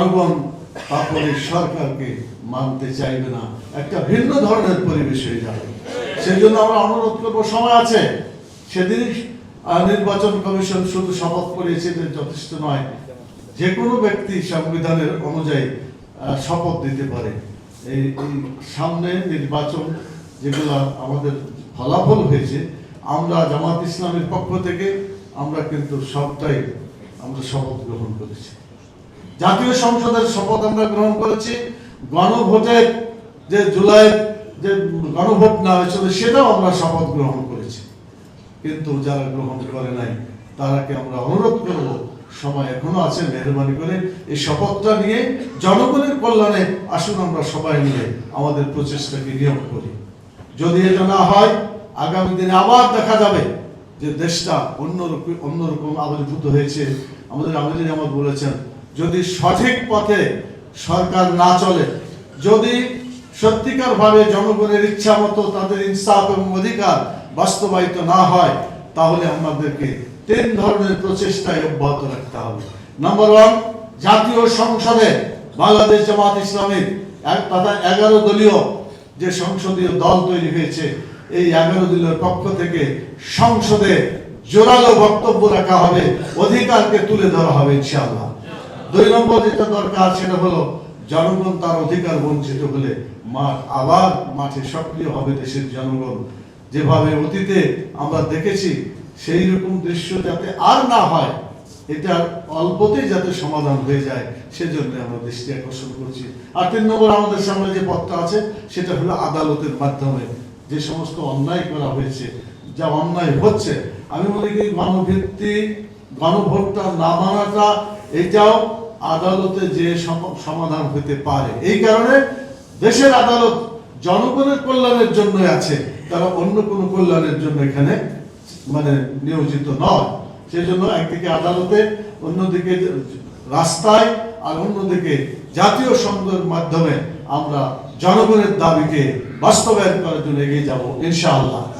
জনগণ তারপরে সরকারকে মানতে চাইবে না, একটা ভিন্ন ধরনের পরিবেশ হয়ে যাবে। সেই জন্য আমরা অনুরোধ করবো, সময় আছে। সেদিন নির্বাচন কমিশন শুধু শপথ করেছে যে যথেষ্ট নয়, যে কোনো ব্যক্তি সংবিধানের অনুযায়ী শপথ দিতে পারে। এই সামনে নির্বাচন যেগুলো আমাদের ফলাফল হয়েছে, আমরা জামাত ইসলামের পক্ষ থেকে আমরা কিন্তু সবটাই আমরা শপথ গ্রহণ করেছি। জাতীয় সংসদের শপথ আমরা গ্রহণ করেছি। গণভোটের যে জুলাই যে গণভোট না হয়েছিল সেটাও আমরা শপথ গ্রহণ করেছি। কিন্তু যারা গ্রহণ করে নাই তারাকে আমরা অনুরোধ করব, সময় এখনো আছে, মেহরবানি করে এই শপথটা নিয়ে জনগণের কল্যাণে আসুন আমরা সবাই মিলে আমাদের প্রচেষ্টাকে নিয়োগ করি। যদি এটা না হয়, আগামী দিনে আবার দেখা যাবে যে দেশটা অন্যরকম আবির্ভূত হয়েছে। আমাদের আমির জামাত বলেছেন, যদি সঠিক পথে সরকার না চলে, যদি সত্যিকার ভাবে জনগণের ইচ্ছা মতো তাদের ইনসাফ এবং অধিকার বাস্তবায়িত না হয়, তাহলে আমাদেরকে 3 ধরনের প্রচেষ্টায় অব্যাহত রাখতে হবে। নাম্বার 1, জাতীয় সংসদে বাংলাদেশ জামাত ইসলামের তথা 11 দলীয় যে সংসদীয় দল তৈরি হয়েছে, এই 11 দলীয় পক্ষ থেকে সংসদে জোরালো বক্তব্য রাখা হবে, অধিকারকে তুলে ধরা হবে ইনশাআল্লাহ। 2 নম্বর যেটা দরকার সেটা হলো, জনগণ তার অধিকার বঞ্চিত হলে আবার মাঠে সক্রিয় হবে দেশের জনগণ। যেভাবে অতীতে আমরা দেখেছি, সেই রকম দৃশ্য যাতে আর না হয়, এটা অল্পতেই যাতে সমাধান হয়ে যায়, সেজন্য আমরা দৃষ্টি আকর্ষণ করছি। আর 3 নম্বর আমাদের সামনে যে পথটা আছে সেটা হলো আদালতের মাধ্যমে যে সমস্ত অন্যায় করা হয়েছে, যা অন্যায় হচ্ছে, আমি মনে করি গণভিত্তিক গণভোটটা না মানাটা এটাও আদালতে যে সমাধান হতে পারে। এই কারণে দেশের আদালত জনগণের কল্যাণের জন্য আছে, তারা অন্য কোনো কল্যাণের জন্য এখানে নিয়োজিত নয়। সেজন্য একদিকে আদালতে, অন্যদিকে রাস্তায়, আর অন্যদিকে জাতীয় সংসদের মাধ্যমে আমরা জনগণের দাবিকে বাস্তবায়ন করার জন্য এগিয়ে যাব ইনশাআল্লাহ।